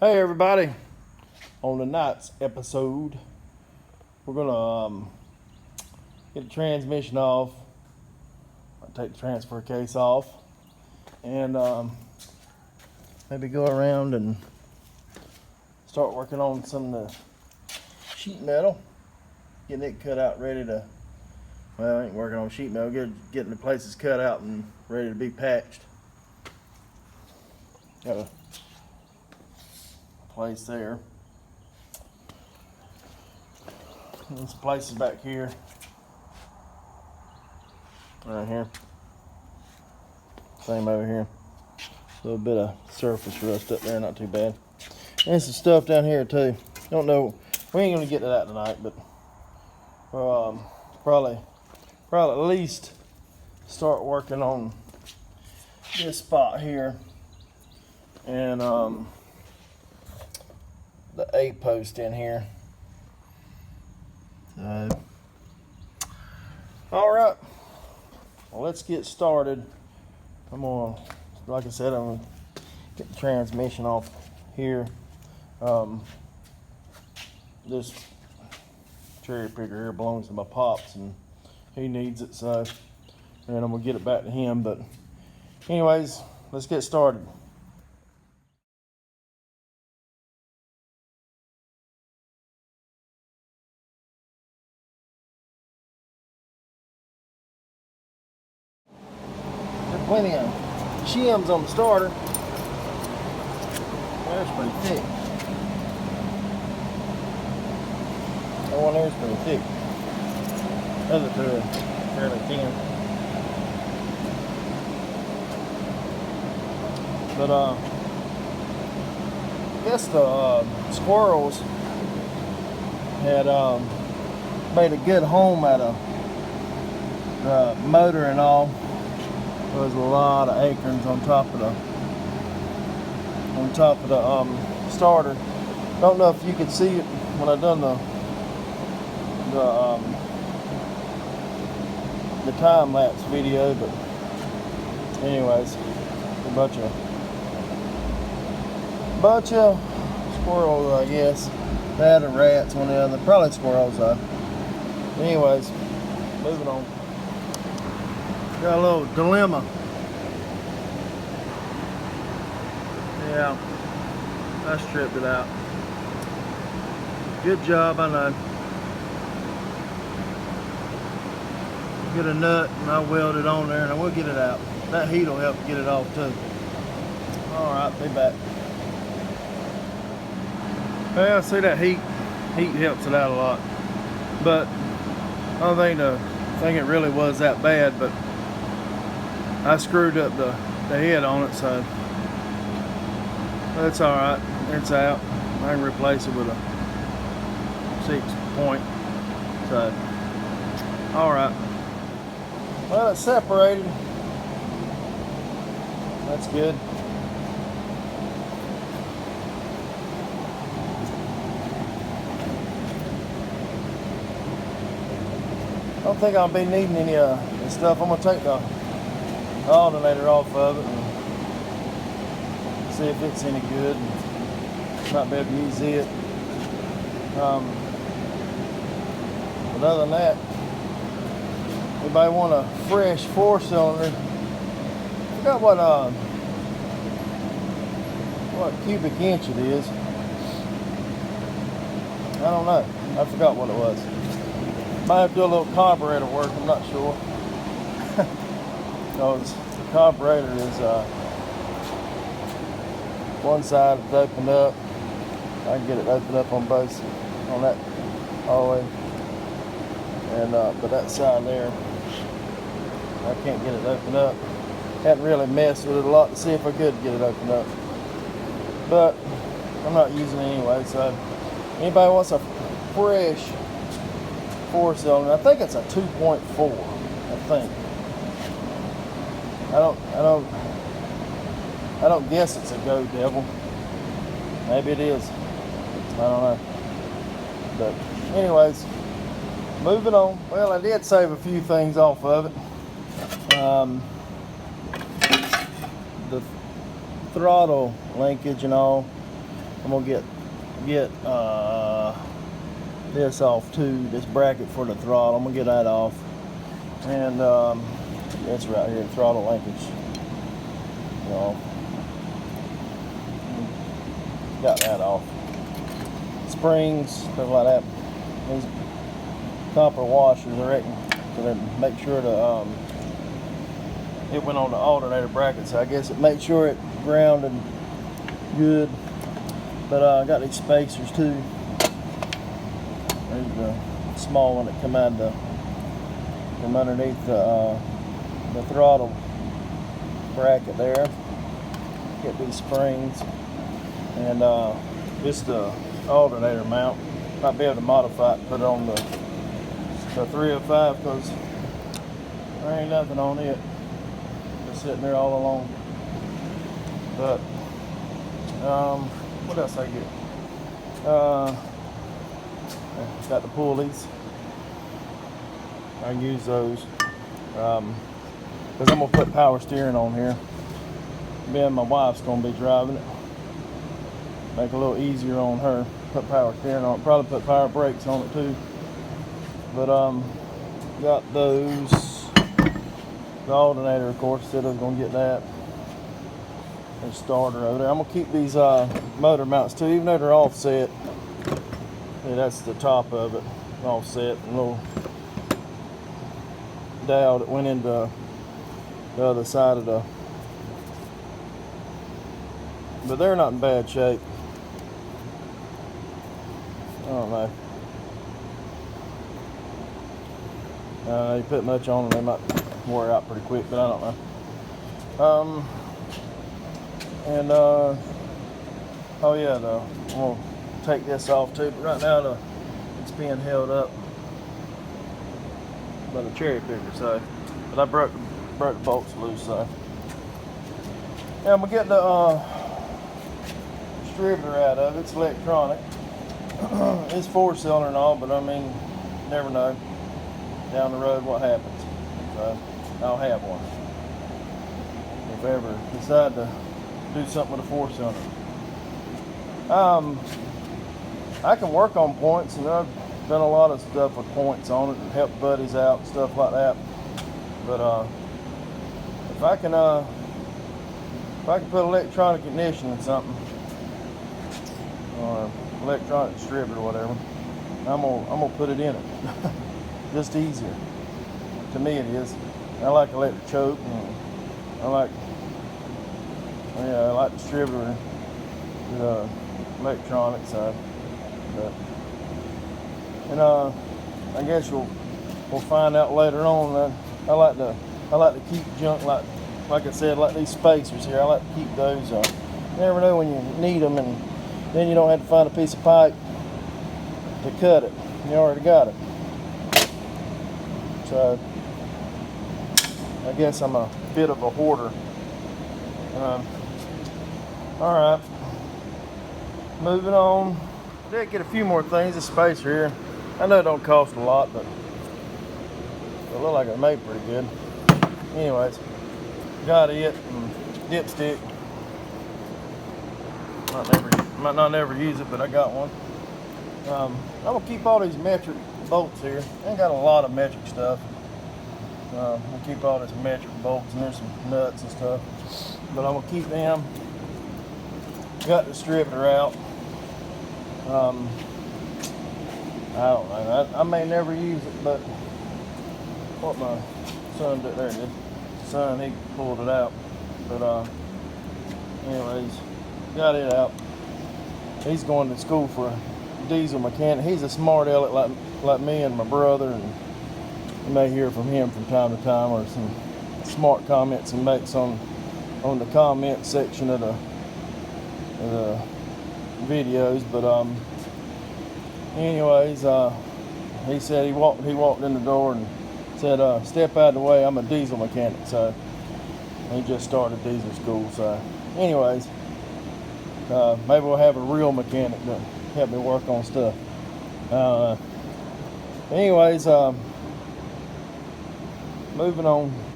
Hey everybody, on tonight's episode, we're gonna get the transmission off, take the transfer case off, and maybe go around and start working on some of the sheet metal, getting it cut out, ready to, well, I ain't working on sheet metal, getting the places cut out and ready to be patched. Got a place there. This place is back here, right here. Same over here. A little bit of surface rust up there, not too bad. And some stuff down here too. Don't know. We ain't gonna get to that tonight, but probably at least start working on this spot here and the A post in here. All right, well, let's get started. Like I said, I'm gonna get the transmission off here. This cherry picker here belongs to my pops and he needs it, so, and I'm gonna get it back to him. But anyways, let's get started. Plenty of shims on the starter. There's pretty thick. That one there's pretty thick. Other two are fairly thin. But I guess the squirrels had made a good home out of the motor and all. There's a lot of acorns on top of the starter. Don't know if you could see it when I done the time lapse video, but anyways, a bunch of squirrels, I guess. That or rats, one or the other. Probably squirrels though. Anyways, moving on. Got a little dilemma. Yeah, I stripped it out. Good job, I know. Get a nut and I weld it on there and I will get it out. That heat will help get it off too. Alright, be back. Well, see, that heat helps it out a lot. But I don't think it really was that bad, but I screwed up the head on it, so that's alright. It's out. I can replace it with a 6-point. So, alright. Well, it's separated. That's good. I don't think I'll be needing any this stuff. I'm going to take the alternator off of it and see if it's any good. Might be able to use it. But other than that, anybody want a fresh 4-cylinder? I forgot what cubic inch it is. I don't know. I forgot what it was. Might have to do a little carburetor work. I'm not sure. Because the carburetor is one side is opened up. I can get it opened up on both, on that all the way, and but that side there, I can't get it opened up. Hadn't really messed with it a lot to see if I could get it opened up, but I'm not using it anyway. So anybody wants a fresh 4-cylinder? I think it's a 2.4. I think. I don't guess it's a Go Devil. Maybe it is. I don't know. But anyways, moving on. Well, I did save a few things off of it. The throttle linkage and all I'm gonna get this off too. This bracket for the throttle. I'm gonna get that off, and it's right here, throttle linkage. Got that off. Springs, stuff like that. These copper washers, I reckon, to make sure the it went on the alternator bracket, so I guess it made sure it grounded good. But I got these spacers too. There's the small one that come out from underneath the throttle bracket there. Get these springs, and just the alternator mount. Might be able to modify it and put it on the 305, because there ain't nothing on it. It's sitting there all along. But what else I get? Got the pulleys. I can use those because I'm gonna put power steering on here. Being my wife's gonna be driving it, make it a little easier on her. Put power steering on it. Probably put power brakes on it too. But got those. The alternator, of course, said I was gonna get that. And starter over there. I'm gonna keep these motor mounts too, even though they're offset. Yeah, that's the top of it, offset. A little dowel that went into the other side of the. But they're not in bad shape. I don't know. You put much on them, they might wear out pretty quick, but I don't know. Oh yeah, though, I'm gonna take this off too, but right now it's being held up by the cherry picker, so, but I broke the bolts loose, so. Yeah, I'm gonna get the distributor out of it. It's electronic. It's 4-cylinder and all, but I mean, never know down the road what happens. So I'll have one if I ever decide to do something with a 4-cylinder. I can work on points, and I've done a lot of stuff with points on it and help buddies out and stuff like that. But if I can put electronic ignition in something, or electronic distributor or whatever, I'm gonna put it in it. Just easier. To me it is. I like electric choke, and I like distributor electronic side. But, and I guess we'll find out later on that I like to keep junk like I said, like these spacers here. I like to keep those. You never know when you need them, and then you don't have to find a piece of pipe to cut it. You already got it. So I guess I'm a bit of a hoarder. All right, moving on. Did get a few more things. This spacer here, I know it don't cost a lot, but it look like it made pretty good. Anyways, got it and dipstick. Might not never use it, but I got one. I'm gonna keep all these metric bolts here. I ain't got a lot of metric stuff. I'm gonna keep all this metric bolts, and there's some nuts and stuff, but I'm gonna keep them. Got the distributor out. I don't know. I may never use it, but what my son did there, did son, he pulled it out. But anyways, got it out. He's going to school for diesel mechanic. He's a smart aleck like me and my brother, and you may hear from him from time to time, or some smart comments he makes on the comment section of the videos. But anyways, he said he walked in the door and said, step out of the way, I'm a diesel mechanic. So he just started diesel school. So anyways, maybe we'll have a real mechanic to help me work on stuff. Anyways, moving on.